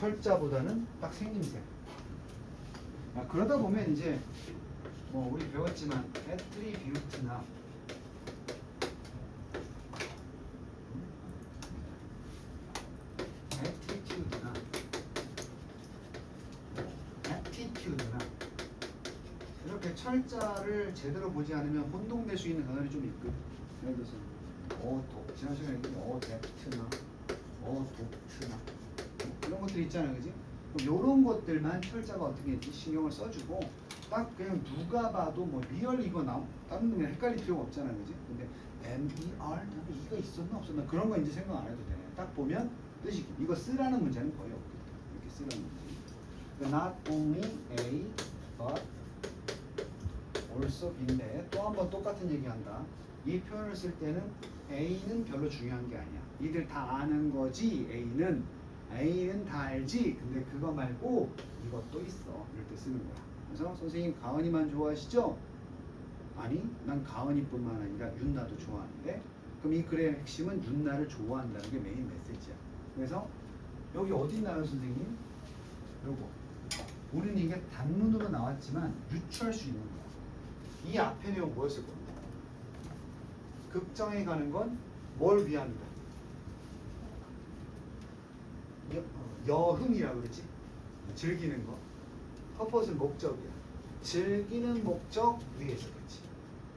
철자보다는 딱 생김새. 그러다 보면 이제 뭐 우리 배웠지만 애트리뷰트나 애티튜드나 애티튜드나 이렇게 철자를 제대로 보지 않으면 혼동될 수 있는 단어들이 좀 있거든. 예를 들어서 지난 시간에 얘기했던 어댑트나 어독트나 이런 것들이 있잖아요, 그지? 이런 것들만 철자가 어떻게 했지 신경을 써주고 딱 그냥 누가 봐도 뭐 리얼 이거 다른 놈이랑 헷갈릴 필요가 없잖아요, 그지? 근데 MER 다음에 이가 있었나 없었나 그런 거 이제 생각 안 해도 돼. 딱 보면 뜻이 이거 쓰라는 문제는 거의 없거든. 이렇게 쓰라는 문제. Not only A but also B인데 또 한 번 똑같은 얘기한다. 이 표현을 쓸 때는 A는 별로 중요한 게 아니야. 니들 다 아는 거지. A는 다 알지. 근데 그거 말고 이것도 있어. 이럴 때 쓰는 거야. 그래서 선생님 가은이만 좋아하시죠? 아니, 난 가은이뿐만 아니라 윤나도 좋아하는데 그럼 이 글의 핵심은 윤나를 좋아한다는 게 메인 메시지야. 그래서 여기 어디 있나요, 선생님? 요거. 우리는 이게 단문으로 나왔지만 유추할 수 있는 거야. 이 앞에 내용 뭐였을 겁니다. 극장에 가는 건 뭘 위함이다. 여흥이라 그러지. 즐기는 거. 퍼포스는 목적이야. 즐기는 목적 위해서 그렇지.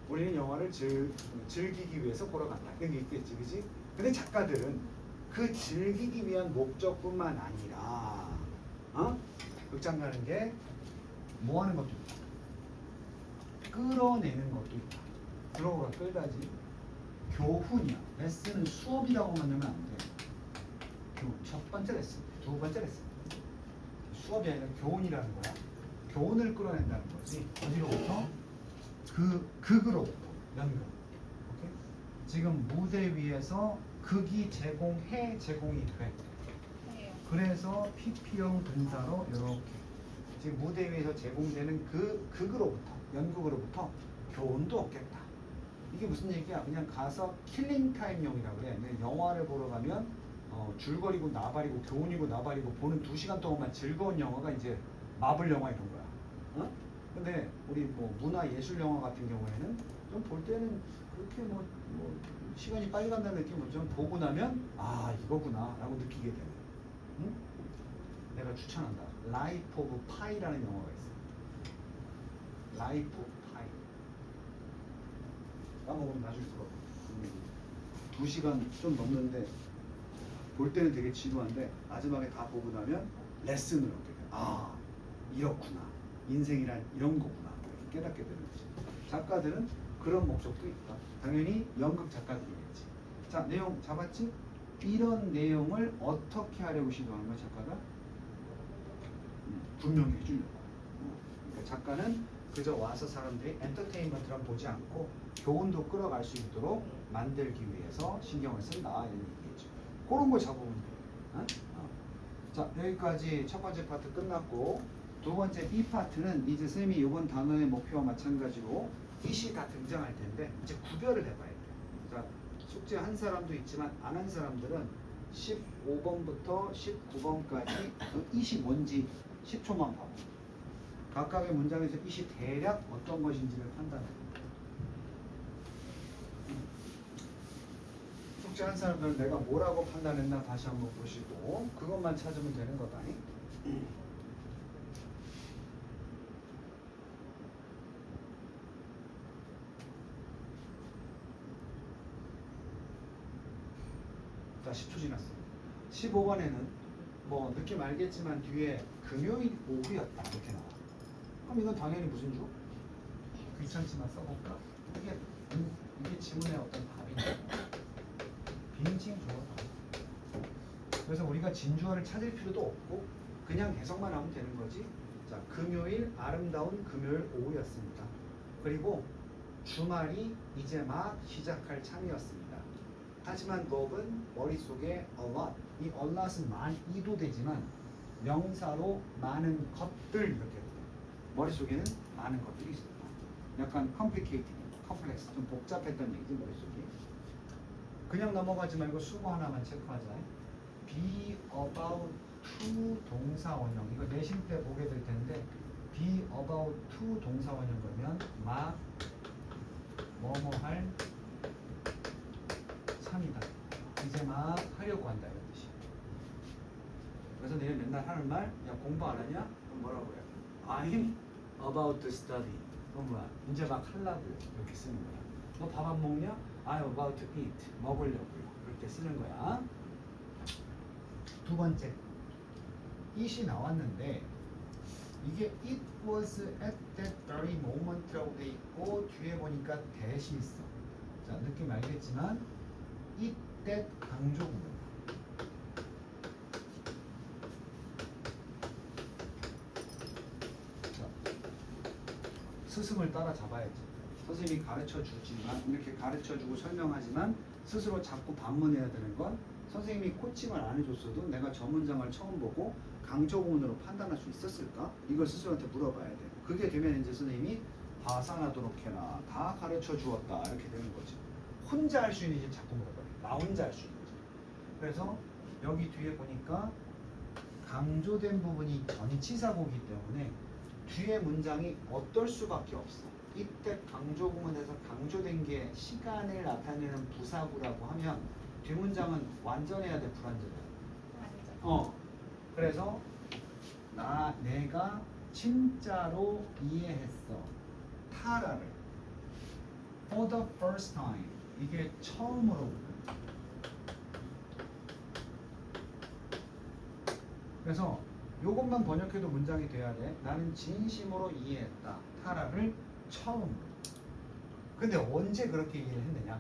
우리는 영화를 즐기기 위해서 보러 간다. 이런 게 있겠지, 그지? 근데 작가들은 그 즐기기 위한 목적뿐만 아니라, 극장 가는 게 뭐 하는 것도 있다. 끌어내는 것도 있다. 들어가 끌다지. 교훈이야. 레슨은 수업이라고만 하면 안 돼. 첫 번째 레슨, 두 번째 레슨. 수업이 아니라 교훈이라는 거야. 교훈을 끌어낸다는 거지. 어디로부터? 극으로부터. 연극. 오케이? 지금 무대 위에서 극이 제공이 돼. 그래서 PP형 분사로 이렇게 지금 무대 위에서 제공되는 그 극으로부터, 연극으로부터 교훈도 얻겠다. 이게 무슨 얘기야? 그냥 가서 킬링 타임용이라고 그래. 영화를 보러 가면 줄거리고 나발이고 교훈이고 나발이고 보는 2시간 동안만 즐거운 영화가 이제 마블 영화 이런 거야. 근데 우리 뭐 문화 예술 영화 같은 경우에는 좀 볼 때는 그렇게 뭐 시간이 빨리 간다는 느낌은 좀 보고 나면 이거구나 라고 느끼게 되는. 응? 내가 추천한다. 라이프 오브 파이라는 영화가 있어. 라이프 오브 파이. 까먹으면 나중에 들어. 2시간 좀 넘는데 볼 때는 되게 지루한데 마지막에 다 보고 나면 레슨을 얻게 돼. 이렇구나. 인생이란 이런 거구나. 이렇게 깨닫게 되는 거지. 작가들은 그런 목적도 있다. 당연히 연극 작가들이겠지. 자, 내용 잡았지? 이런 내용을 어떻게 하려고 시도하는 거야, 작가가? 분명히 해주려고. 그러니까 작가는 그저 와서 사람들이 엔터테인먼트만 보지 않고 교훈도 끌어갈 수 있도록 만들기 위해서 신경을 쓴다 이런 얘기겠죠. 그런 거 잡으면 돼. 자, 여기까지 첫 번째 파트 끝났고 두 번째 B 파트는 이제 쌤이 이번 단어의 목표와 마찬가지로 이시 다 등장할 텐데 이제 구별을 해봐야 돼. 자, 숙제 한 사람도 있지만 안 한 사람들은 15번부터 19번까지 그 이시 뭔지 10초만 봐봐. 각각의 문장에서 이시 대략 어떤 것인지를 판단해. 숙제한 사람들은 내가 뭐라고 판단했나 다시 한번 보시고 그것만 찾으면 되는 거다. 자, 10초 지났어. 15번에는 뭐 느낌 알겠지만 뒤에 금요일 오후였다 이렇게 나와. 그럼 이건 당연히 무슨 주? 귀찮지만 써볼까? 이게 지문의 어떤 답이냐? 빈칭 주어. 그래서 우리가 진주어를 찾을 필요도 없고 그냥 해석만 하면 되는 거지. 자, 금요일 아름다운 금요일 오후였습니다. 그리고 주말이 이제 막 시작할 참이었습니다. 하지만 법은 머릿속에 a lot, 이 a lot은 많이도 되지만 명사로 많은 것들 이렇게 돼요. 머릿속에는 많은 것들이 있습니다. 약간 complicated, complex, 좀 복잡했던 얘기지 머릿속이. 그냥 넘어가지 말고 수고 하나만 체크하자. Be about to 동사 원형 이거 내신 때 보게 될 텐데 be about to 동사 원형 그러면 막 뭐뭐 할 참이다. 이제 막 하려고 한다 이런 뜻이야. 그래서 내가 맨날 하는 말, 야 공부 안 하냐? 그럼 뭐라고 해? I'm about to study. 그럼 뭐야? 이제 막 하려고 이렇게 쓰는 거야. 너 밥 안 먹냐? I'm about to eat. 먹으려고요. 그렇게 쓰는 거야. 두 번째, it이 나왔는데 이게 it was at that very moment라고 돼 있고 뒤에 보니까 that이 있어. 자, 느낌 알겠지만 it, that 강조 구문. 스승을 따라잡아야지. 선생님이 가르쳐 주지만 이렇게 가르쳐 주고 설명하지만 스스로 자꾸 반문해야 되는 건 선생님이 코칭을 안 해줬어도 내가 저 문장을 처음 보고 강조문으로 판단할 수 있었을까? 이걸 스스로한테 물어봐야 돼요. 그게 되면 이제 선생님이 파산하도록 해라. 다 가르쳐 주었다. 이렇게 되는 거지. 혼자 할 수 있는지 자꾸 물어봐요. 나 혼자 할 수 있는지. 그래서 여기 뒤에 보니까 강조된 부분이 전치사고이기 때문에 뒤에 문장이 어떨 수밖에 없어. 이때 강조 구문에서 강조된 게 시간을 나타내는 부사구라고 하면 뒷문장은 완전해야 돼, 불완전해야 돼? 그래서 내가 진짜로 이해했어. 타라를 for the first time 이게 처음으로. 그래서 요것만 번역해도 문장이 돼야 돼. 나는 진심으로 이해했다. 타라를 처음으로. 근데 언제 그렇게 이해를 했느냐?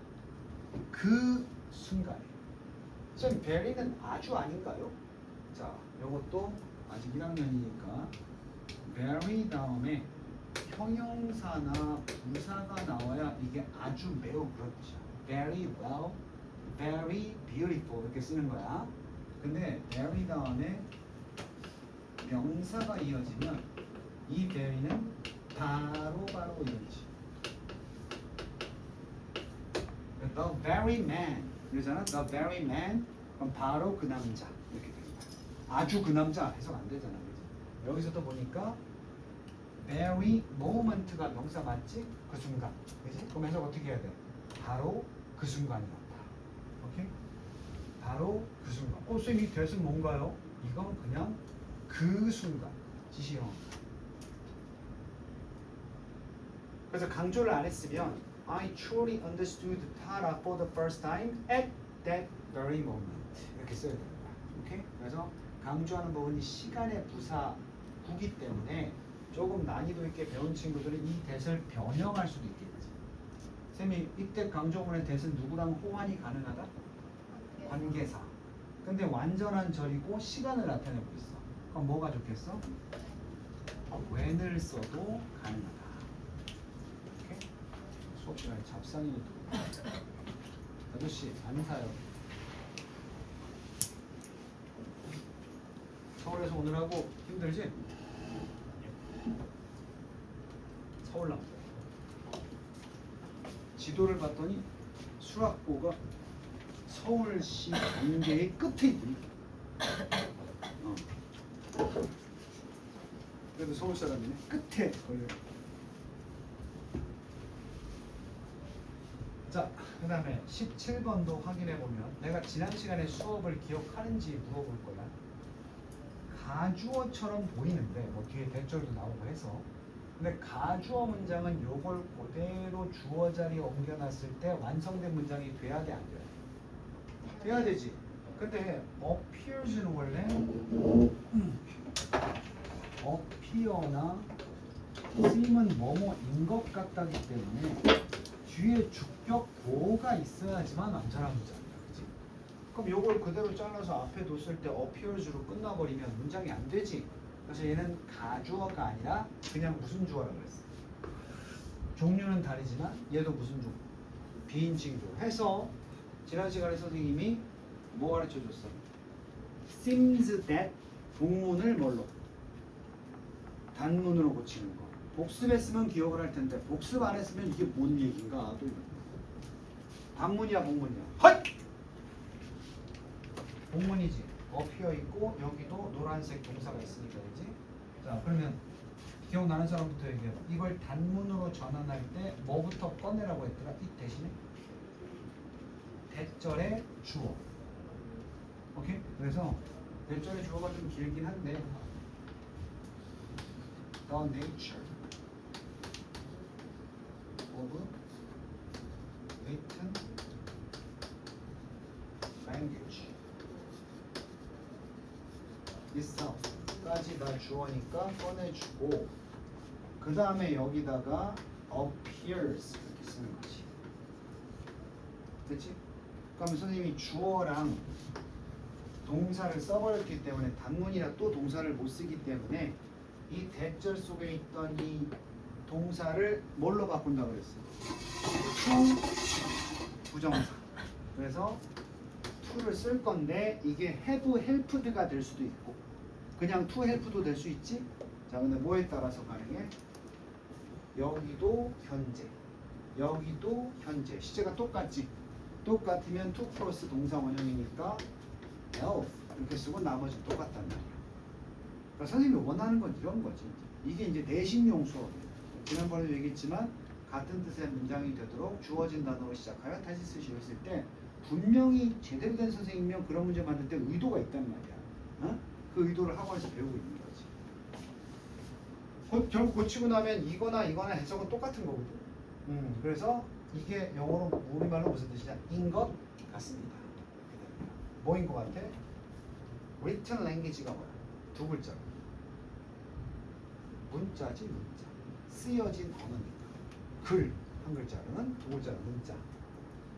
그 순간에. 선생님, very는 아주 아닌가요? 자, 요것도 아직 1학년이니까 very 다음에 형용사나 부사가 나와야 이게 아주 매우 그런 뜻이야. very well, very beautiful 이렇게 쓰는 거야. 근데 very 다음에 명사가 이어지면 이 very는 바로 이어지. The very man 이러잖아. The very man 그럼 바로 그 남자 이렇게 됩니다. 아주 그 남자 해석 안 되잖아, 그지? 여기서도 보니까 very moment가 명사 맞지? 그 순간, 그지? 그럼 해석 어떻게 해야 돼? 바로 그 순간이었다. 오케이? 바로 그 순간. 선생님 이 대신 뭔가요? 이건 그냥 그 순간 지시형. 그래서 강조를 안 했으면 I truly understood Tara for the first time at that very moment 이렇게 써야 되는 거야. 오케이? 그래서 강조하는 부분이 시간의 부사구기 때문에 조금 난이도 있게 배운 친구들은 이 that을 변형할 수도 있겠지. 쌤이 이때 강조문의 that은 누구랑 호환이 가능하다? 관계사. 근데 완전한 절이고 시간을 나타내고 있어. 그럼 뭐가 좋겠어? when을 써도 가능하다. 오케이? 수업 시간에 잡상이 아저씨 안 사요. 서울에서 오느라고 힘들지? 서울 남자. 지도를 봤더니 수락고가 서울시 경계의 끝에 있더니 그래도 서울 사람이네. 끝에 걸려. 자, 그 다음에 17번도 확인해보면 내가 지난 시간에 수업을 기억하는지 물어볼 거야. 가주어처럼 보이는데 뭐 뒤에 대절도 나오고 해서 근데 가주어 문장은 요걸 그대로 주어 자리에 옮겨놨을 때 완성된 문장이 돼야 돼, 안 돼야 돼? 돼야 되지. 근데 appears는 원래 appear나 seem은 뭐뭐인 것 같다기 때문에 뒤에 주격 보호가 있어야지만 완전한 문장이야, 그치? 그럼 요걸 그대로 잘라서 앞에 뒀을 때 appears로 끝나버리면 문장이 안 되지. 그래서 얘는 가주어가 아니라 그냥 무슨 주어라고 그랬어. 종류는 다르지만 얘도 무슨 종? 비인칭 조 해서 지난 시간에 선생님이 뭐 가르쳐줬어? seems that 동문을 뭘로? 단문으로 고치는 거. 복습했으면 기억을 할 텐데 복습 안 했으면 이게 뭔 얘기인가? 또 이런. 단문이야, 복문이야? 헐! 복문이지. appear 있고 여기도 노란색 동사가 있으니까 그지? 자 그러면 기억나는 사람부터 얘기해봐. 이걸 단문으로 전환할 때 뭐부터 꺼내라고 했더라? 이 대신에 대절의 주어. 오케이? 그래서 대절의 주어가 좀 길긴 한데 the nature of written language itself까지 다 주어니까 꺼내주고 그 다음에 여기다가 appears 이렇게 쓰는 거지. 됐지? 그러면 선생님이 주어랑 동사를 써버렸기 때문에 단문이라 또 동사를 못 쓰기 때문에 이 대절 속에 있던 이 동사를 뭘로 바꾼다고 그랬어? to 부정사. 그래서 to를 쓸 건데 이게 have helped가 될 수도 있고 그냥 to help도 될 수 있지. 자 근데 뭐에 따라서 가능해? 여기도 현재 여기도 현재 시제가 똑같지. 똑같으면 to 플러스 동사 원형이니까 elf 이렇게 쓰고 나머지는 똑같단 말이야. 그러니까 선생님이 원하는 건 이런 거지. 이게 이제 내신용 수업이에요. 지난번에도 얘기했지만 같은 뜻의 문장이 되도록 주어진 단어로 시작하여 다시 쓰시오 했을 때 분명히 제대로 된 선생님이면 그런 문제 만들 때 의도가 있단 말이야. 어? 그 의도를 학원에서 배우고 있는 거지. 결국 고치고 나면 이거나 해석은 똑같은 거거든. 그래서 이게 영어로 우리말로 무슨 뜻이냐? 인 것 같습니다. 뭐인 것 같아? written language가 뭐야? 두 글자. 문자지 문자. 쓰여진 언어니까. 글 한 글자로는 두 글자로 문자.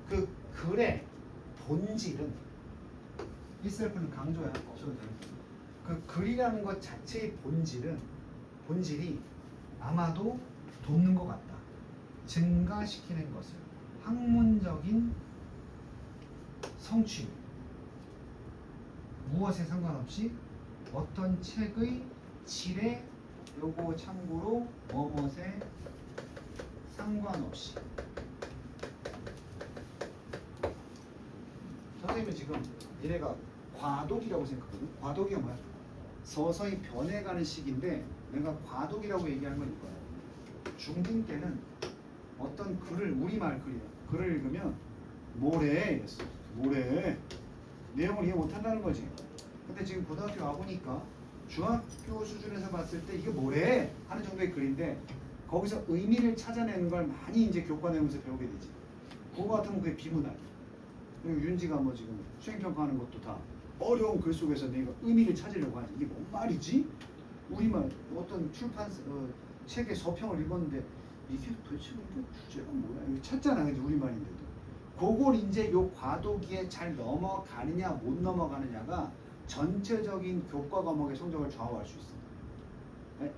그 글의 본질은 이 셀프는 강조야. 없어도 되는 그 글이라는 것 자체의 본질이 아마도 돕는 것 같다. 증가시키는 것을 학문적인 성취 무엇에 상관없이 어떤 책의 질에 요거 참고로 뭐뭇에 상관없이 선생님은 지금 얘네가 과독이라고 생각하거든. 과독이 뭐야? 서서히 변해가는 시기인데 내가 과독이라고 얘기한 건 이거야. 중딩 때는 어떤 글을 우리말 글이야. 글을 읽으면 뭐래 이랬어. 뭐래 내용을 이해 못한다는 거지. 근데 지금 고등학교 와보니까 중학교 수준에서 봤을 때 이게 뭐래 하는 정도의 글인데 거기서 의미를 찾아내는 걸 많이 이제 교과 내용에서 배우게 되지. 그거 같으면 그게 비문학이야. 그리고 윤지가 뭐 지금 수행평가하는 것도 다 어려운 글 속에서 내가 의미를 찾으려고 하지. 이게 뭔 말이지? 우리말 어떤 책의 서평을 읽었는데 이게 도대체 이게 주제가 뭐야? 이거 찾잖아, 그지? 우리말인데도. 그걸 이제 요 과도기에 잘 넘어가느냐 못 넘어가느냐가 전체적인 교과 과목의 성적을 좌우할 수 있어.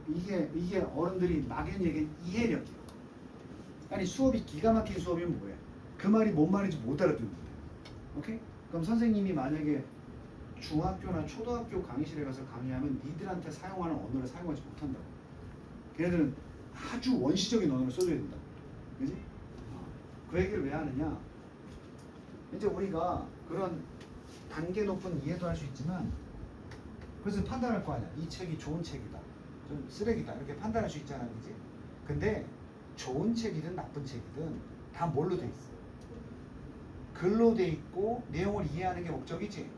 이게 어른들이 막연히 얘기한 이해력이야. 아니 수업이 기가 막힌 수업이면 뭐야? 그 말이 뭔 말인지 못 알아듣는데. 오케이? 그럼 선생님이 만약에 중학교나 초등학교 강의실에 가서 강의하면 니들한테 사용하는 언어를 사용하지 못한다고. 걔네들은 아주 원시적인 언어를 써줘야 된다. 그지? 그 얘기를 왜 하느냐? 이제 우리가 그런 단계 높은 이해도 할 수 있지만 그래서 판단할 거 아니야. 이 책이 좋은 책이다. 좀 쓰레기다. 이렇게 판단할 수 있잖아. 그지? 근데 좋은 책이든 나쁜 책이든 다 뭘로 돼 있어? 글로 돼 있고 내용을 이해하는 게 목적이지.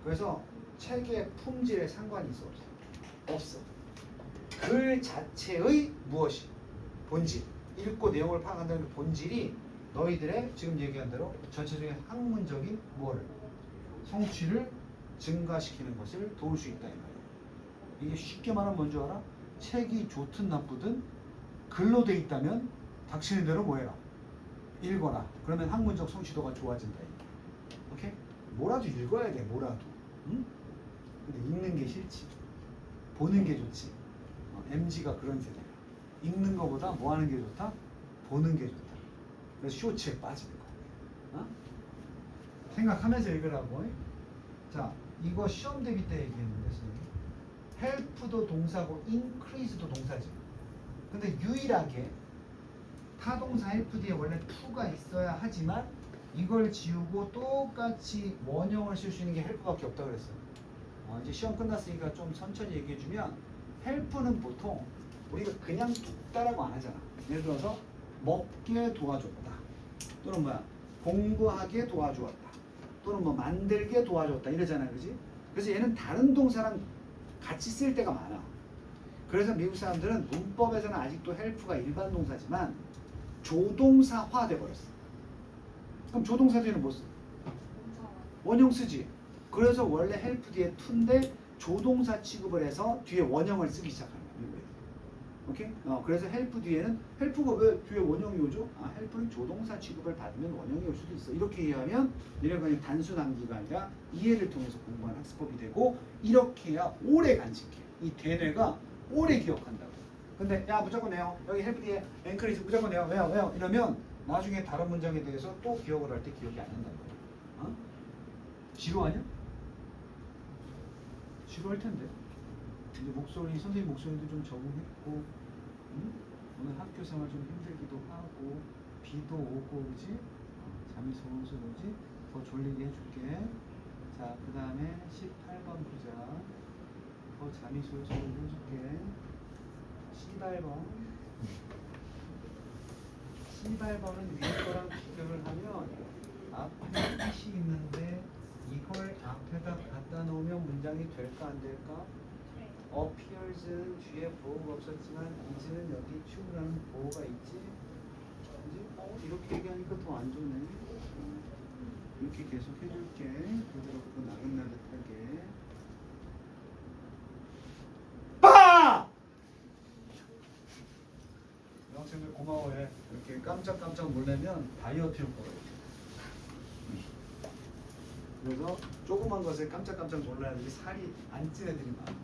그래서 책의 품질에 상관이 있어 없어? 없어. 글 자체의 무엇이? 본질. 읽고 내용을 파악한다는 그 본질이 너희들의 지금 얘기한 대로 전체적인 학문적인 뭐를? 성취를 증가시키는 것을 도울 수 있다 이 말이야. 이게 쉽게 말하면 뭔지 알아? 책이 좋든 나쁘든 글로 돼 있다면 닥치는 대로 뭐해라? 읽어라. 그러면 학문적 성취도가 좋아진다. 오케이? 뭐라도 읽어야 돼. 뭐라도. 응? 근데 읽는 게 싫지. 보는 게 좋지. MG가 그런 세대야. 읽는 거보다 뭐 하는 게 좋다? 보는 게 좋다. 그래서 쇼츠에 빠지는 거야. 어? 생각하면서 읽으라고. 자, 이거 시험 대비 때 얘기했는데 선생님. help도 동사고 increase도 동사지. 근데 유일하게 타동사 help 뒤에 원래 to가 있어야 하지만 이걸 지우고 똑같이 원형을 쓸 수 있는 게 help밖에 없다고 그랬어요. 이제 시험 끝났으니까 좀 천천히 얘기해주면 help는 보통 우리가 그냥 돕다라고 안 하잖아. 예를 들어서 먹게 도와줬다. 또는 뭐야 공부하게 도와주었다. 또는 뭐 만들게 도와줬다 이러잖아, 그지? 그래서 얘는 다른 동사랑 같이 쓸 때가 많아. 그래서 미국 사람들은 문법에서는 아직도 help가 일반 동사지만 조동사화 돼버렸어. 그럼 조동사 뒤에는 뭐 써? 원형 쓰지. 그래서 원래 help 뒤에 to인데 조동사 취급을 해서 뒤에 원형을 쓰기 시작하는 거야, 미국에. 오케이? 그래서 help 뒤에는 help가 왜 뒤에 원형이 오죠? help는 조동사 취급을 받으면 원형이 올 수도 있어. 이렇게 이해하면 얘네가 그냥 단순 암기가 아니라 이해를 통해서 공부하는 학습법이 되고 이렇게 해야 오래 간직해. 이 대뇌가 오래 기억한다고. 근데 야 무조건 외워. 여기 help 뒤에 앵커리즈 무조건 외워. 이러면 나중에 다른 문장에 대해서 또 기억을 할 때 기억이 안 난다는 거야. 지루하냐? 지루할 텐데. 이제 목소리 선생님 목소리도 좀 적응했고, 오늘 학교 생활 좀 힘들기도 하고, 비도 오고, 그지? 잠이 솔솔 오지? 더 졸리게 해줄게. 자, 그 다음에 18번 보자. 더 잠이 솔솔 해줄게. 18번. 18번은 위에 거랑 비교를 하면 앞에 뜻이 있는데 이걸 앞에다 갖다 놓으면 문장이 될까 안 될까? appears는 뒤에 보호가 없었지만 is는 여기 to라는 보호가 있지? 그지? 이렇게 얘기하니까 더 안 좋네. 이렇게 계속 해줄게. 부드럽고 나긋나긋하게. 빠! 학생들 고마워해. 이렇게 깜짝깜짝 놀라면 다이어트 효과가 있어. 그래서 조그만 것에 깜짝깜짝 놀라는 애들이 살이 안 찐 애들이 많아.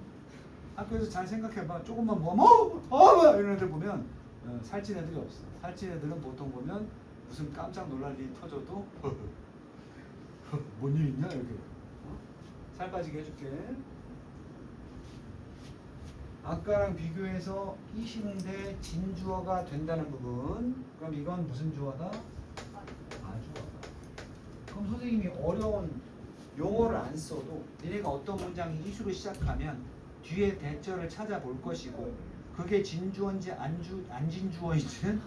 학교에서 잘 생각해봐. 조금만 이런 애들 보면 살찐 애들이 없어. 살찐 애들은 보통 보면 무슨 깜짝 놀랄 일이 터져도 뭔 일 있냐 이렇게 살 빠지게 해줄게. 아까랑 비교해서 이시는데 진주어가 된다는 부분. 그럼 이건 무슨 주어다? 아주어다. 그럼 선생님이 어려운 용어를 안 써도 니네가 어떤 문장이 이수로 시작하면 뒤에 대절을 찾아볼 것이고 그게 진주어인지 안 진주어인지는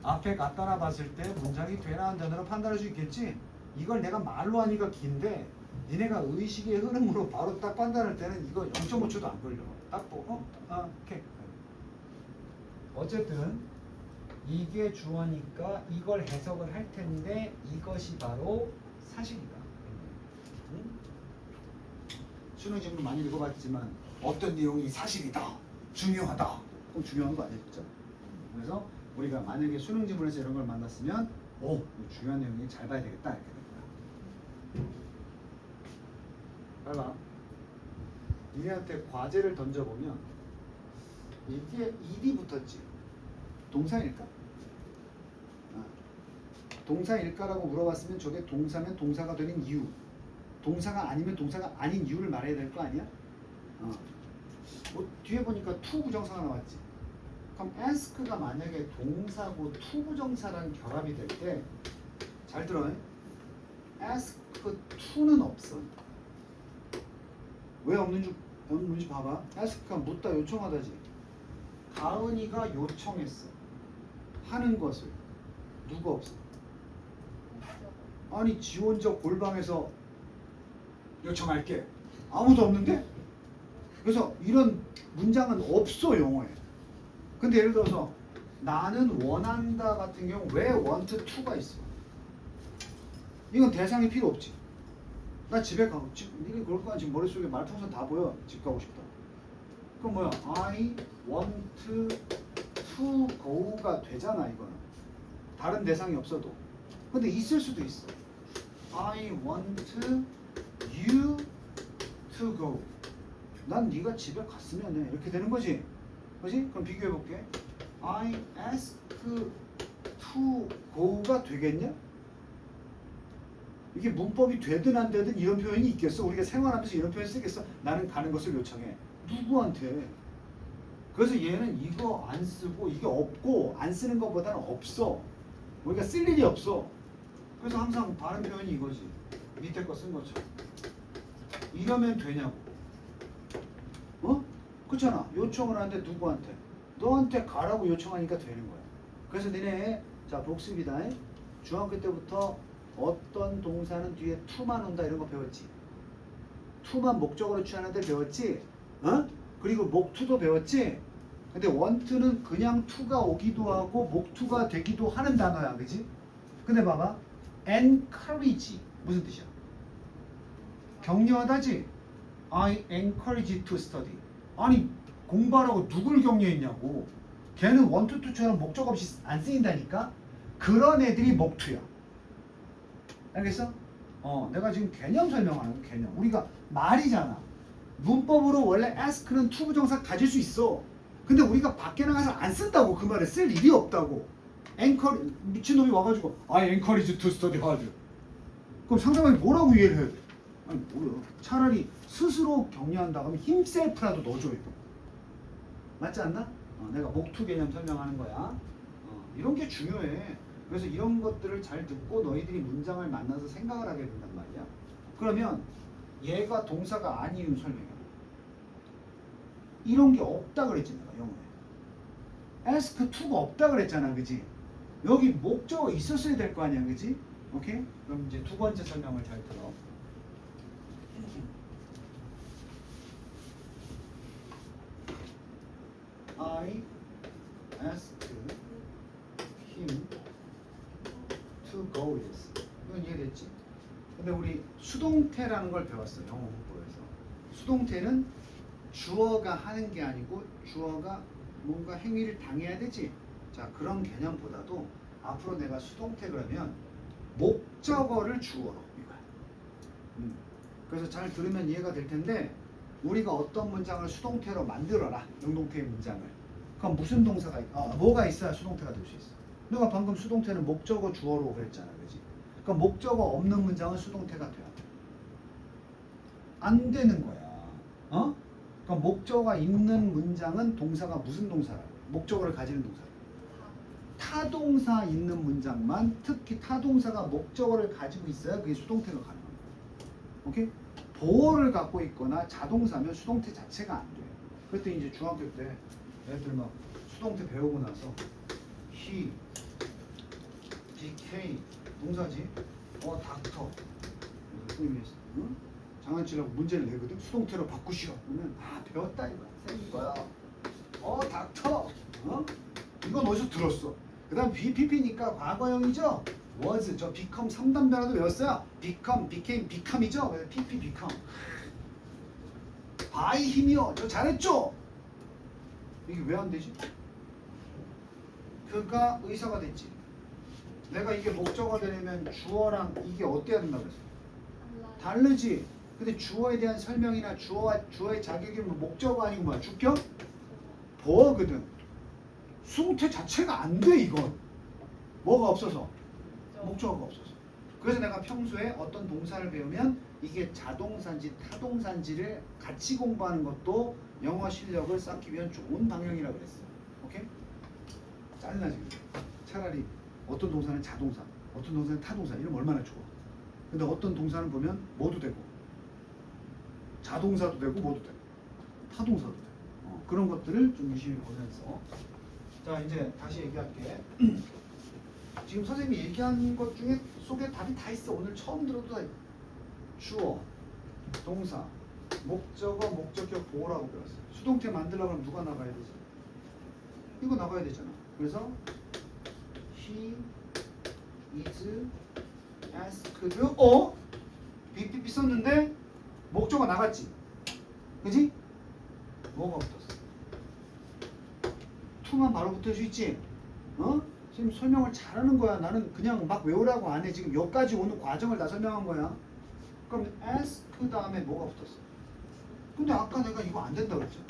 앞에 갖다 놨을 때 문장이 되나 안 되나로 판단할 수 있겠지? 이걸 내가 말로 하니까 긴데 니네가 의식의 흐름으로 바로 딱 판단할 때는 이거 0.5초도 안 걸려. 딱 보고 오케이. 어쨌든 이게 주어니까 이걸 해석을 할 텐데 이것이 바로 사실이다. 응? 수능 질문 많이 읽어봤지만 어떤 내용이 사실이다, 중요하다. 그럼 중요한 거 아니야, 진짜? 그래서 우리가 만약에 수능 지문에서 이런 걸 만났으면 이거 중요한 내용이 잘 봐야 되겠다 이렇게 된 거야. 봐봐. 니네한테 과제를 던져보면 이게 일이 붙었지. 동사일까? 동사일까라고 물어봤으면 저게 동사면 동사가 되는 이유, 동사가 아니면 동사가 아닌 이유를 말해야 될 거 아니야? 뒤에 보니까 to 부정사가 나왔지. 그럼 ask가 만약에 동사고 to 부정사랑 결합이 될 때 잘 들어. ask to는 없어. 왜 없는지 봐봐. ask가 묻다 요청하다지. 가은이가 요청했어. 하는 것을. 누가 없어? 아니 지 혼자 골방에서 요청할게. 아무도 없는데? 그래서 이런 문장은 없어 영어에. 근데 예를 들어서 나는 원한다 같은 경우 왜 want to가 있어? 이건 대상이 필요 없지. 나 집에 가고 니네 그럴 거야. 지금 머릿속에 말풍선 다 보여. 집 가고 싶다. 그럼 뭐야? I want to go가 되잖아 이거는. 다른 대상이 없어도. 근데 있을 수도 있어. I want you to go. 난 네가 집에 갔으면 해. 이렇게 되는 거지. 그지? 그럼 비교해 볼게. I ask to go가 되겠냐? 이게 문법이 되든 안 되든 이런 표현이 있겠어? 우리가 생활하면서 이런 표현 쓰겠어? 나는 가는 것을 요청해. 누구한테? 그래서 얘는 이거 안 쓰고 이게 없고 안 쓰는 것보다는 없어. 우리가 쓸 일이 없어. 그래서 항상 바른 표현이 이거지. 밑에 거 쓴 것처럼. 이러면 되냐고. 그렇잖아. 요청을 하는데 누구한테? 너한테 가라고 요청하니까 되는 거야. 그래서 너네 자 복습이다. 중학교 때부터 어떤 동사는 뒤에 to만 온다 이런 거 배웠지. to만 목적으로 취하는 데 배웠지. 어? 그리고 목to도 배웠지. 근데 want는 그냥 to가 오기도 하고 목to가 되기도 하는 단어야. 그지? 근데 봐봐. encourage 무슨 뜻이야? 격려하다지. I encourage you to study. 아니 공부하라고 누굴 격려했냐고. 걔는 want to처럼 목적 없이 안 쓰인다니까. 그런 애들이 목to야. 알겠어? 내가 지금 개념 설명하는 거야, 개념. 우리가 말이잖아. 문법으로 원래 ask는 to 부정사 가질 수 있어. 근데 우리가 밖에 나가서 안 쓴다고. 그 말을 쓸 일이 없다고. 미친놈이 와가지고 I encourage you to study hard. 그럼 상대방이 뭐라고 이해를 해야 돼? 아니 뭐야. 차라리 스스로 격려한다 그러면 힘셀프라도 넣어줘요. 맞지 않나? 내가 목투 개념 설명하는 거야. 이런 게 중요해. 그래서 이런 것들을 잘 듣고 너희들이 문장을 만나서 생각을 하게 된단 말이야. 그러면 얘가 동사가 아니은 설명이야. 이런 게 없다 그랬지 내가 영어에. ask to가 없다 그랬잖아. 그지? 여기 목적어 있었어야 될 거 아니야. 그지? 오케이? 그럼 이제 두 번째 설명을 잘 들어. I asked him to go with. 이건 이해됐지? 근데 우리 수동태라는 걸 배웠어. 영어 공부에서. 수동태는 주어가 하는 게 아니고 주어가 뭔가 행위를 당해야 되지. 자, 그런 개념보다도 앞으로 내가 수동태 그러면 목적어를 주어로 이거야. 그래서 잘 들으면 이해가 될 텐데 우리가 어떤 문장을 수동태로 만들어라. 능동태의 문장을. 그럼 무슨 동사가 뭐가 있어야 수동태가 될 수 있어. 너가 방금 수동태는 목적어 주어로 그랬잖아. 그지? 그러니까 목적어 없는 문장은 수동태가 돼야 돼. 안 되는 거야. 그러니까 목적어가 있는 문장은 동사가 무슨 동사라고? 목적어를 가지는 동사. 타동사 있는 문장만 특히 타동사가 목적어를 가지고 있어야 그게 수동태가 가능한 거야. 오케이? 보어를 갖고 있거나 자동사면 수동태 자체가 안 돼. 그때 이제 중학교 때 애들 막 수동태 배우고 나서 he, became 동사지. 닥터. 선생님이 장난치려고 문제를 내거든. 수동태로 바꾸시오. 그러면 배웠다 이거야. 생긴 거야. 닥터. 이건 어디서 들었어? 그 다음 BPP니까 과거형이죠? was, 저 become 3단변화도 외웠어요. become, became, become이죠? 그래서 PP, become. by 힘이요. 저 잘했죠? 이게 왜 안 되지? 그가 의사가 됐지. 내가 이게 목적어가 되려면 주어랑 이게 어때야 된다고 그랬어? 다르지. 근데 주어에 대한 설명이나 주어의 자격이 목적어 아니고 뭐야? 주격? 보어거든. 수동태 자체가 안 돼 이건. 뭐가 없어서? 목적어가 없어서. 그래서 내가 평소에 어떤 동사를 배우면 이게 자동사인지 타동사인지를 같이 공부하는 것도 영어 실력을 쌓기 위한 좋은 방향이라고 그랬어. 오케이? 짜증나 지금. 차라리 어떤 동사는 자동사, 어떤 동사는 타동사 이러면 얼마나 좋아. 근데 어떤 동사는 보면 뭐도 되고 자동사도 되고 뭐도 되고 타동사도 되고 그런 것들을 좀 유심히 보면서 자 이제 다시 얘기할게. 지금 선생님이 얘기한 것 중에 속에 답이 다 있어. 오늘 처음 들어도 다 주어, 동사, 목적어, 목적격 보호라고 배웠어. 수동태 만들려고 하면 누가 나가야 되지? 이거 나가야 되잖아. 그래서 he is asked BPP 썼는데 목적어 나갔지? 그지? 뭐가 붙었어? to만 바로 붙을 수 있지? 지금 설명을 잘하는 거야. 나는 그냥 막 외우라고 안 해. 지금 여기까지 오는 과정을 다 설명한 거야. 그럼 ask 다음에 뭐가 붙었어? 근데 아까 내가 이거 안 된다고 그랬잖아.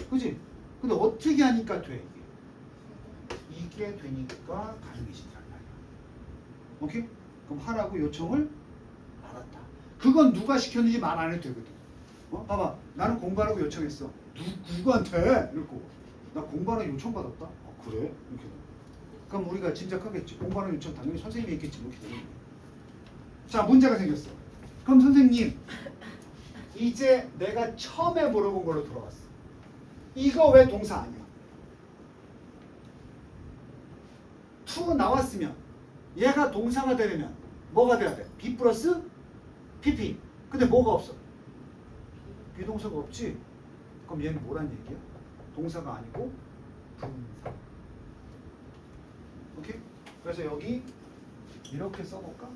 그지? 근데 어떻게 하니까 돼 이게? 이게 되니까 가능해진단 말이야. 오케이? 그럼 하라고 요청을 받았다. 그건 누가 시켰는지 말 안 해도 되거든. 봐봐. 나는 공부하라고 요청했어. 누구한테? 이러고. 나 공부하라고 요청받았다. 그래? 이렇게 돼. 그럼 우리가 짐작하겠지. 공부하는 요청 당연히 선생님이 했겠지. 이렇게 되는 거야. 자, 문제가 생겼어. 그럼 선생님, 이제 내가 처음에 물어본 걸로 돌아왔어. 이거 왜 동사 아니야? to 나왔으면 얘가 동사가 되려면 뭐가 돼야 돼? be 플러스 pp. 근데 뭐가 없어? 비동사가 없지? 그럼 얘는 뭐란 얘기야? 동사가 아니고 분사. 오케이? 그래서 여기 이렇게 써볼까?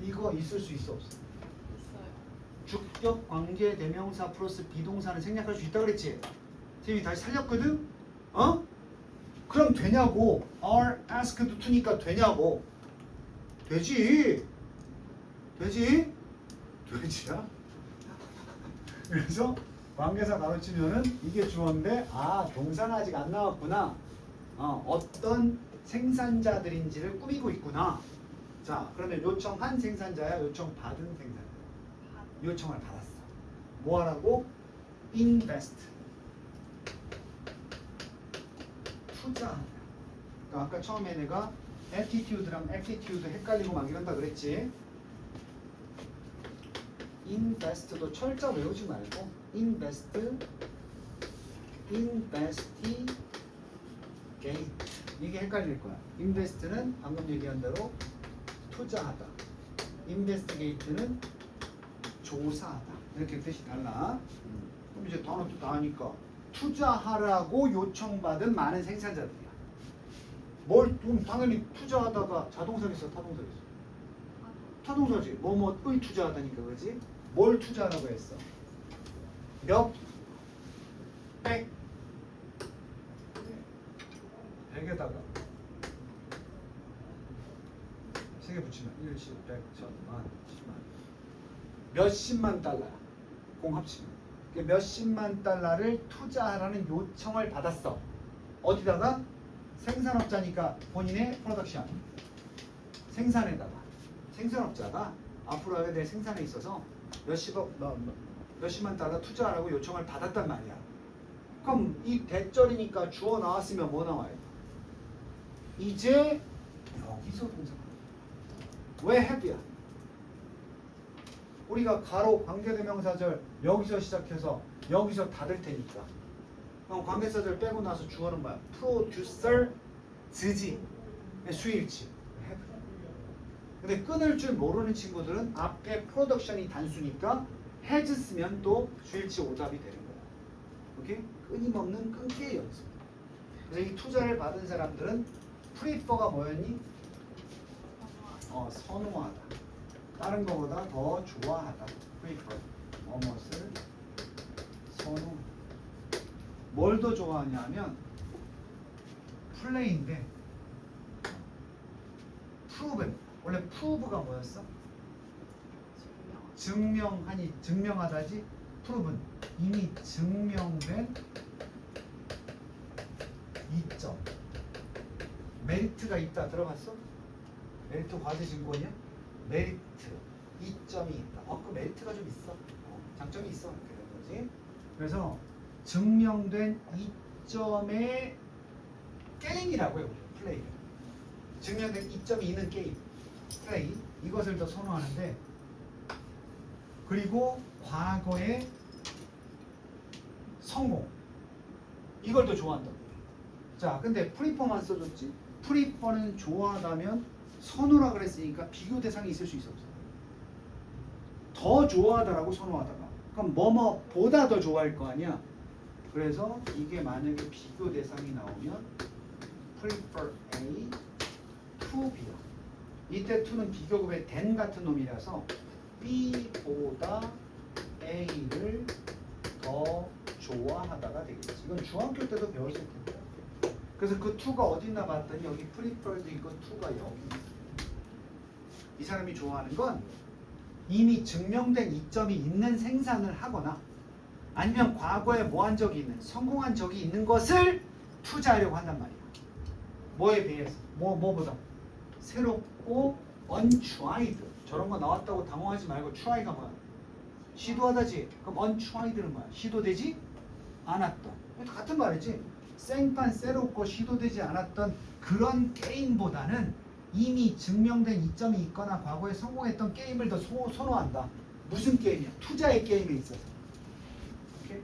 이거 있을 수 있어 없어? 있어요. 주격 관계 대명사 플러스 비동사는 생략할 수 있다 그랬지? 선생님이 다시 살렸거든? 어? 그럼 되냐고. are asked to니까 되냐고. 되지. 되지? 되지야? 그래서 관계사 가르치면은 이게 주어인데 아 동사는 아직 안 나왔구나. 어떤 생산자들인지를 꾸미고 있구나. 자 그러면 요청한 생산자야 요청받은 생산자. 요청을 받았어. 뭐 하라고? invest. 투자하다. 그러니까 아까 처음에 내가 attitude랑 aptitude 헷갈리고 막 이런다 그랬지. invest도 철자 외우지 말고 investigate 이게 헷갈릴 거야. invest는 방금 얘기한 대로 투자하다. investigate는 조사하다. 이렇게 뜻이 달라. 그럼 이제 단어도 다 하니까 투자하라고 요청받은 많은 생산자들이야. 뭘 당연히 투자하다가 자동사겠어, 타동사겠어? 타동사지. 뭐뭐을 투자하다니까 그러지? 뭘 투자하라고 했어? 몇 백. 백에다가 세 개 붙이면 1, 10, 100, 1000만, 10만 몇십만 달러야. 공 합치면 몇십만 달러를 투자하라는 요청을 받았어. 어디다가? 생산업자니까 본인의 프로덕션 생산에다가 생산업자가 앞으로 하게 될 생산에 있어서 몇십만 달러 투자하라고 요청을 받았단 말이야. 그럼 이 대절이니까 주어 나왔으면 뭐 나와요? 이제 여기서 동사가 왜 happy야? 우리가 가로 관계대명사절 여기서 시작해서 여기서 닫을 테니까 그럼 관계사절 빼고 나서 주어는 뭐야? producer 즈지 수일치 근데 끊을 줄 모르는 친구들은 앞에 프로덕션이 단수니까 has 쓰면 또 주일치 오답이 되는 거야. 오케이? 끊임없는 끊기의 연습. 그래서 이 투자를 받은 사람들은 prefer가 뭐였니? 선호하다. 다른 거보다 더 좋아하다. prefer. 무엇을 선호. 뭘 더 좋아하냐면 플레이인데 proven. 원래 prove가 뭐였어? 증명하다지. proven. 이미 증명된 이점. 메리트가 있다. 들어봤어? 메리트 과세 증권이야? 메리트. 이점이 있다. 그 메리트가 좀 있어. 장점이 있어. 그런 거지. 그래서 증명된 이점의 게임이라고 해요. 플레이. 증명된 이점이 있는 게임. 플레이. 이것을 더 선호하는데 그리고 과거의 성공. 이걸 더 좋아한다고. 자, 근데 프리퍼만 써줬지. 프리퍼는 좋아하다면 선호라 그랬으니까 비교 대상이 있을 수 있어 없어? 더 좋아하다라고 선호하다가 그럼 뭐뭐보다 더 좋아할 거 아니야. 그래서 이게 만약에 비교 대상이 나오면 prefer A to B야. 이때 to는 비교급의 than 같은 놈이라서 B보다 A를 더 좋아하다가 되겠지. 이건 중학교 때도 배웠을 텐데. 그래서 그 to가 어디 있나 봤더니 여기 prefer도 있고 to가 여기 있어. 이 사람이 좋아하는 건 이미 증명된 이점이 있는 생산을 하거나 아니면 과거에 뭐 한 적이 있는 성공한 적이 있는 것을 투자하려고 한단 말이야. 뭐에 비해서? 뭐보다? 새롭고 untried. 저런 거 나왔다고 당황하지 말고 try가 뭐야? 시도하다지. 그럼 untried는 뭐야? 시도되지 않았던. 같은 말이지. 생판 새롭고 시도되지 않았던 그런 게임보다는 이미 증명된 이점이 있거나 과거에 성공했던 게임을 더 선호한다. 무슨 게임이야? 투자의 게임에 있어서. 오케이?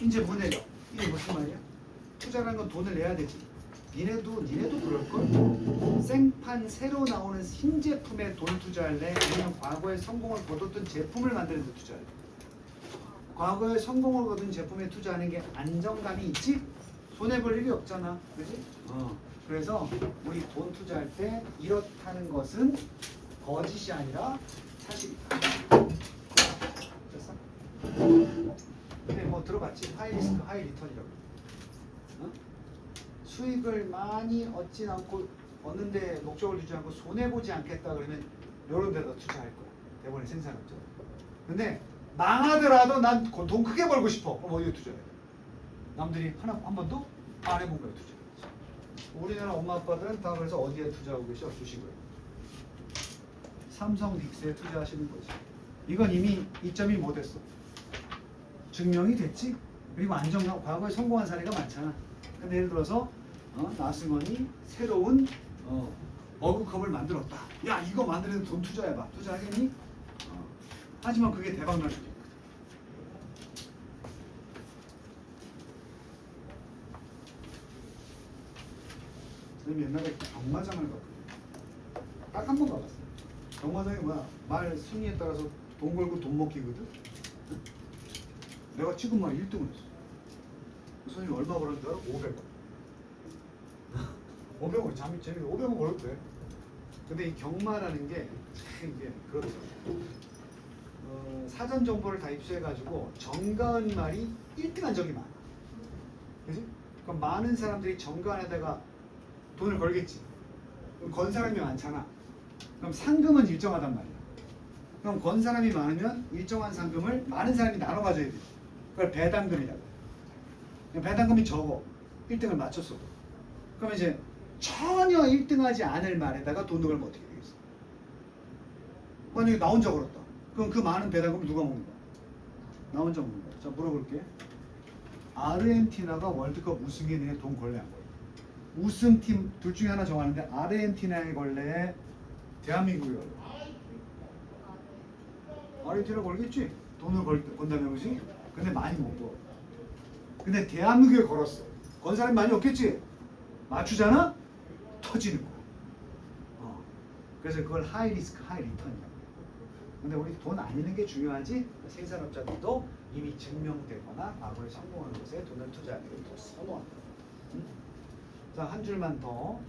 이제 뭐 내려? 이게 무슨 말이야? 투자라는 건 돈을 내야 되지. 니네도 그럴걸? 생판 새로 나오는 신제품에 돈 투자할래? 아니면 과거에 성공을 거뒀던 제품을 만드는 데 투자할래? 과거에 성공을 거둔 제품에 투자하는 게 안정감이 있지? 손해볼 일이 없잖아. 그지? 그래서 우리 돈 투자할 때 이렇다는 것은 거짓이 아니라 사실이다. 됐어? 근데 뭐 들어봤지? 하이 리스크, 하이 리턴이라고. 수익을 많이 얻진 않고 얻는데 목적을 두지 않고 손해보지 않겠다 그러면 이런 데다 투자할 거야. 대본에 생산업자. 근데 망하더라도 난 돈 크게 벌고 싶어. 그럼 어디에 투자해? 남들이 한 번도 안 해본 거에 투자해. 우리나라 엄마 아빠들은 다 그래서 어디에 투자하고 계셔? 주식을. 삼성 닉스에 투자하시는 거지. 이건 이미 이점이 뭐 됐어? 증명이 됐지? 그리고 안정감, 과거에 성공한 사례가 많잖아. 근데 예를 들어서 나승원이 새로운 머그컵을 만들었다. 야, 이거 만드는데 돈 투자해봐. 투자하겠니? 하지만 그게 대박 날 수도 있거든. 선생님 옛날에 경마장을 갔거든요. 딱 한 번 가봤어요. 경마장이 뭐야? 말 순위에 따라서 돈 걸고 돈 먹기거든. 내가 지금 말 1등을 했어. 선생님 얼마 벌었는지 알아? 500원. 500원 재밌게 500원 벌어도 돼. 근데 이 경마라는 게 이게 그렇더라고. 사전 정보를 다 입수해가지고 정가은 말이 1등한 적이 많아. 그지? 그럼 많은 사람들이 정가은에다가 돈을 걸겠지. 그럼 건 사람이 많잖아. 그럼 상금은 일정하단 말이야. 그럼 건 사람이 많으면 일정한 상금을 많은 사람이 나눠 가져야 돼. 그걸 배당금이라고 해. 배당금이 적어. 1등을 맞췄어. 그러면 이제 전혀 1등하지 않을 말에다가 돈 넣으면 어떻게 되겠어? 만약에 나 혼자 걸었다. 그럼 그 많은 배당금을 누가 먹는 거야? 나 혼자 먹는 거야. 자, 물어볼게. 아르헨티나가 월드컵 우승에 대해 돈 걸래 안 걸래? 우승팀 둘 중에 하나 정하는데 아르헨티나에 걸래? 대한민국에 걸래? 아르헨티나 걸겠지? 돈을 건다면 그지? 근데 많이 못 벌어. 근데 대한민국에 걸었어. 건 사람이 많이 없겠지? 맞추잖아? 터지는 거야. 그래서 그걸 하이 리스크, 하이 리턴이야. 근데 우리 돈 안 잃는 게 중요하지? 생산업자들도 이미 증명되거나 과거에 성공한 곳에 돈을 투자하는 걸 더 선호한다. 자, 한 줄만 더.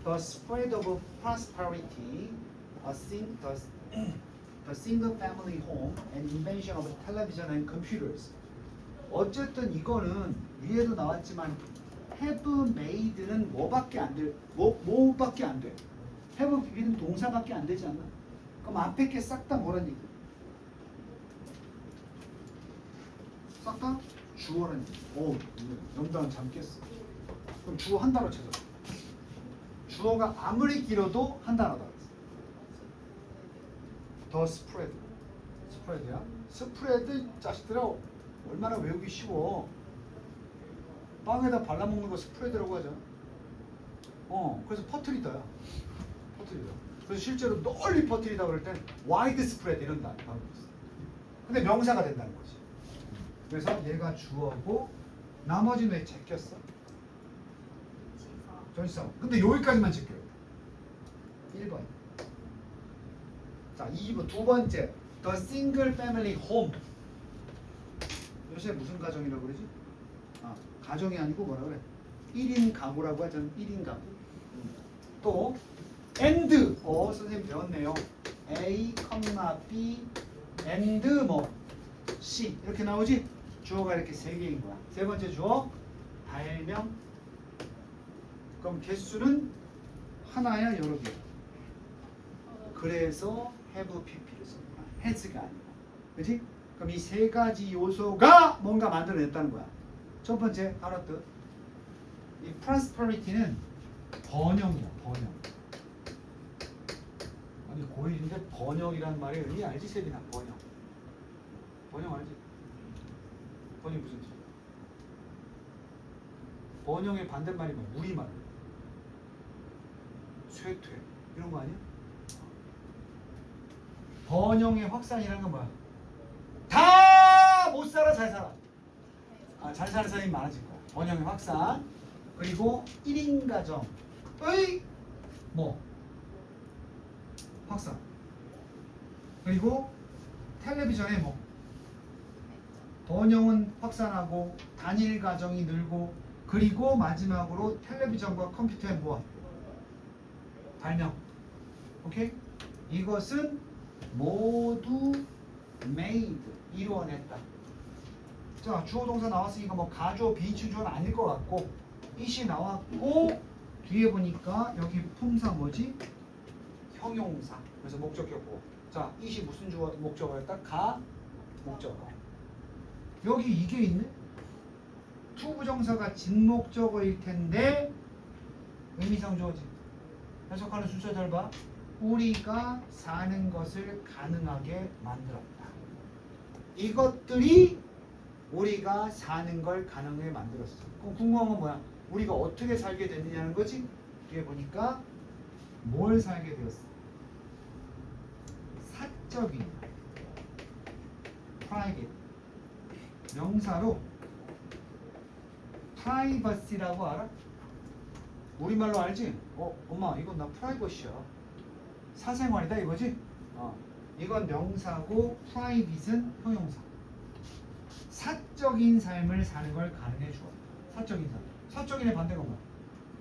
The spread of prosperity, the single family home, and invention of television and computers. 어쨌든 이거는 위에도 나왔지만 have made는 뭐밖에 안 돼? 뭐밖에 안 돼? have made는 동사밖에 안 되지 않나? 그럼 앞에 게 싹 다 뭐란 얘기? 싹 다 주어란 얘기. 영단은 잠 깼어. 그럼 주어 한 단어 찾아. 주어가 아무리 길어도 한 단어다. 더 스프레드. 스프레드야? 스프레드 자식들아 얼마나 외우기 쉬워. 빵에다 발라먹는 거 스프레드라고 하잖아. 그래서 퍼트리다야. 퍼트리다. 그래서 실제로 널리 퍼트리다 그럴 땐 와이드 스프레드 이런 단어 있어. 근데 명사가 된다는 거지. 그래서 얘가 주어고 나머지는 왜 제꼈어? 전치사. 근데 여기까지만 제껴요. 1번. 자, 2번 두 번째. The single family home. 요새 무슨 가정이라고 그러지? 가정이 아니고 뭐라 그래? 1인 가구라고 하잖아. 1인 가구. 또 and. 선생님 배웠네요. A, B, and 뭐 C 이렇게 나오지? 주어가 이렇게 세 개인 거야. 세 번째 주어 발명. 그럼 개수는 하나야 여러 개. 그래서 have pp를 쓴 거야. has가 아니고. 그렇지? 그럼 이 세 가지 요소가 뭔가 만들어냈다는 거야. 첫 번째 하나 뜻. 이 prosperity는 번영이야. 번영. 아니 고1인데 번영이란 말의 의미 알지? 세빈아? 번영. 번영 알지? 번영 무슨 뜻이야? 번영의 반대말이 뭐야? 우리말로. 쇠퇴. 이런 거 아니야? 번영의 확산이라는 건 뭐야? 다 못 살아, 잘 살아. 잘 사는 사람이 많아질 거야. 번영의 확산. 그리고 1인 가정의 뭐? 확산. 그리고 텔레비전에 뭐? 번영은 확산하고 단일 가정이 늘고 그리고 마지막으로 텔레비전과 컴퓨터의 뭐? 발명. 오케이? 이것은 모두 made 이루어냈다. 자, 주어 동사 나왔으니까 뭐 가주어 비주어는 아닐 것 같고 it이 나왔고 뒤에 보니까 여기 품사 뭐지? 형용사. 그래서 목적격. 자, it이 무슨 주어 목적어였다? 가 목적어. 여기 이게 있네. 투부정사가 진목적어일 텐데 의미상 주어지. 해석하는 순서 잘 봐. 우리가 사는 것을 가능하게 만들었다. 이것들이 우리가 사는 걸 가능하게 만들었어. 그럼 궁금한 건 뭐야? 우리가 어떻게 살게 됐느냐는 거지? 뒤에 보니까 뭘 살게 되었어? 사적인 private 명사로 privacy라고 알아? 우리말로 알지? 엄마 이건 나 프라이버시야. 사생활이다 이거지? 이건 명사고 private은 형용사. 사적인 삶을 사는 걸 가능해 주어. 사적인 삶. 사적인의 반대가 뭐야?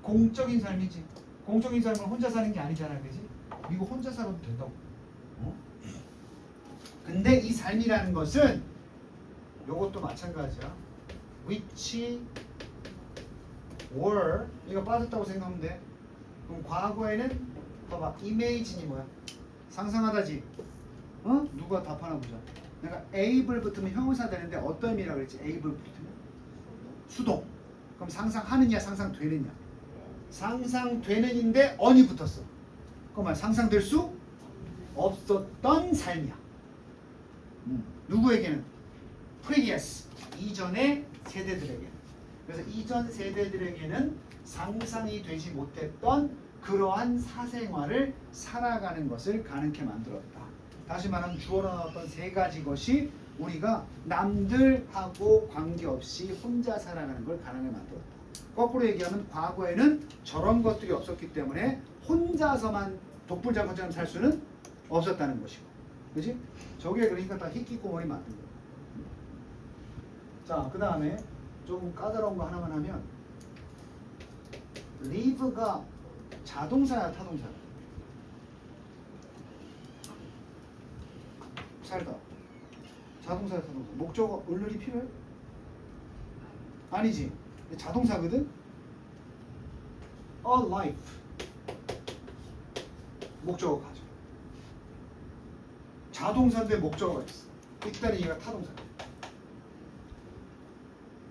공적인 삶이지. 공적인 삶은 혼자 사는 게 아니잖아, 그지? 이거 혼자 살아도 된다고. 근데 이 삶이라는 것은 요것도 마찬가지야. which were 이거 빠졌다고 생각하면 돼. 그럼 과거에는 봐봐 imagine이 뭐야? 상상하다지. 누가 답하나 보자. 내가 able 붙으면 형용사 되는데 어떤 의미라고 그랬지? able 붙으면 수동. 그럼 상상하느냐 상상되느냐? 상상되는인데 on이 붙었어. 그럼 상상될 수 없었던 삶이야. 누구에게는? previous 이전의 세대들에게. 그래서 이전 세대들에게는 상상이 되지 못했던 그러한 사생활을 살아가는 것을 가능케 만들었다. 다시 말하면 주어로 나왔던 세 가지 것이 우리가 남들하고 관계없이 혼자 살아가는 걸 가능하게 만들었다. 거꾸로 얘기하면 과거에는 저런 것들이 없었기 때문에 혼자서만 독불장군처럼 살 수는 없었다는 것이고, 그지? 저게 그러니까 다 히키코모리 만든 거야. 자, 그 다음에 좀 까다로운 거 하나만 하면 live가 자동사야 타동사야? 살다. 자동사야 타동사. 목적어 을룰이 필요해? 아니지. 자동사거든? A life. 목적어 가져. 자동사인데 목적어가 있어. 일단 얘가 타동사야.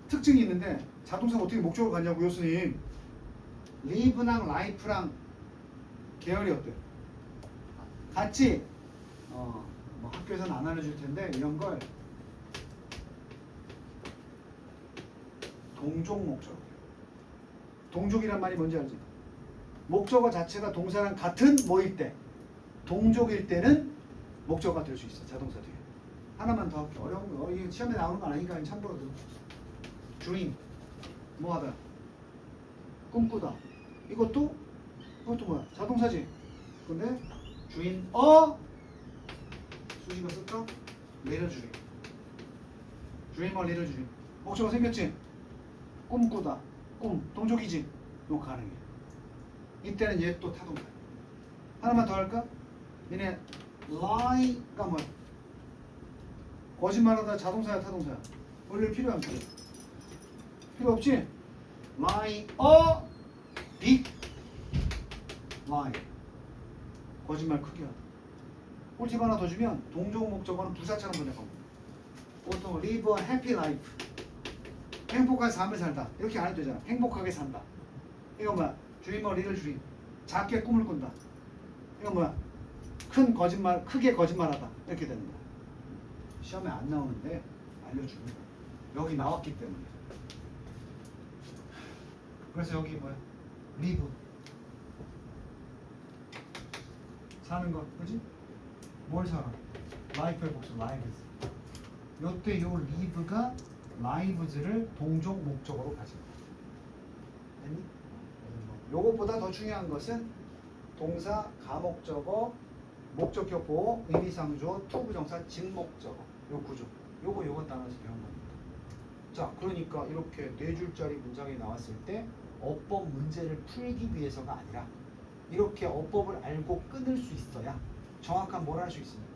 특징이 있는데 자동사가 어떻게 목적어를 갖냐고요, 스님? live랑 life랑 계열이 어때? 같이 뭐 학교에서는 안 알려줄 텐데 이런 걸 동족 목적어. 동족이란 말이 뭔지 알지? 목적어 자체가 동사랑 같은 뭐일 때, 동족일 때는 목적어가 될 수 있어. 자동사 뒤에. 하나만 더 할게. 어려운 거. 이게 시험에 나오는 거 아니니까 참고로 들어. dream 뭐하다? 꿈꾸다. 이것도 뭐야? 자동사지. 근데 dream 수식어 쓸까? little dream. dream or little dream. 목적어 생겼지? 꿈꾸다. 꿈. 동족이지? 이거 가능해. 이때는 얘 또 타동사. 하나만 더 할까? 얘네 lie가 뭐야? 거짓말하다 자동사야 타동사야? 원래 필요 안 필요? 필요 없지? lie big lie. 거짓말 크게 하다. 꿀팁 하나 더 주면 동종 목적어는 부사처럼 번역합니다. 보통 live a happy life. 행복한 삶을 살다. 이렇게 안 해도 되잖아. 행복하게 산다. 이건 뭐야? dream a little dream. 작게 꿈을 꾼다. 이건 뭐야? 큰 거짓말, 크게 거짓말하다. 이렇게 되는 거야. 시험에 안 나오는데 알려주는 거야. 여기 나왔기 때문에. 그래서 여기 뭐야? live. 사는 거, 그지? 뭘 살아? life의 복수, lives. 요때 요 live가 lives를 동종 목적어로 가지고. 됐니? 요것보다 더 중요한 것은 동사, 가목적어, 목적격 보호, 의미상주어, 투부정사, 직목적어. 요 구조. 요거 따라서 배운 겁니다. 자, 그러니까 이렇게 네 줄짜리 문장이 나왔을 때 어법 문제를 풀기 위해서가 아니라 이렇게 어법을 알고 끊을 수 있어야 정확한 뭘 할 수 있습니까?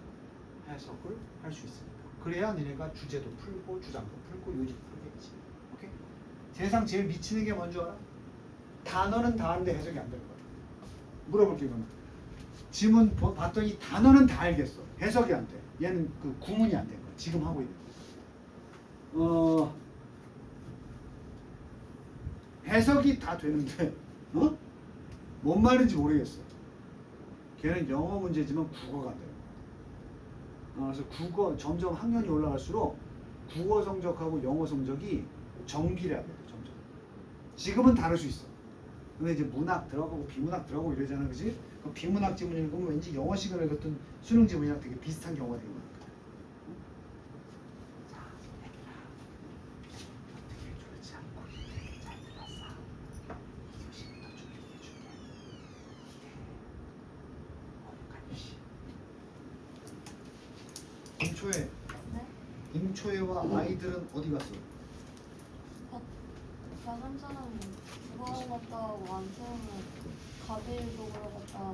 해석을 할 수 있습니다. 그래야 너네가 주제도 풀고 주장도 풀고 요지도 풀겠지. 오케이? 세상 제일 미치는 게 뭔지 알아? 단어는 다 아는데 해석이 안 될 거야. 물어볼게 이거는. 지문 봤더니 단어는 다 알겠어. 해석이 안 돼. 얘는 그 구문이 안 된 거야. 지금 하고 있는 거. 해석이 다 되는데 뭔 말인지 모르겠어. 걔는 영어 문제지만 국어가 안 돼요. 그래서 국어 점점 학년이 올라갈수록 국어 성적하고 영어 성적이 정비례하게 돼. 점점. 지금은 다를 수 있어. 근데 이제 문학 들어가고 비문학 들어가고 이러잖아, 그지? 그 비문학 지문 읽으면 왠지 영어 시간에 읽었던 수능 지문이랑 되게 비슷한 경우가 되게 많아. 자, 얘들아, 어떻게 졸지 않고 잘 들었어? 2교시부터 좀 얘기해줄게. 임초회. 네? 임초회와 아이들은 어디 갔어? 한 사람은 국어 갔다 오고 안 처음에 가비도 보러 갔다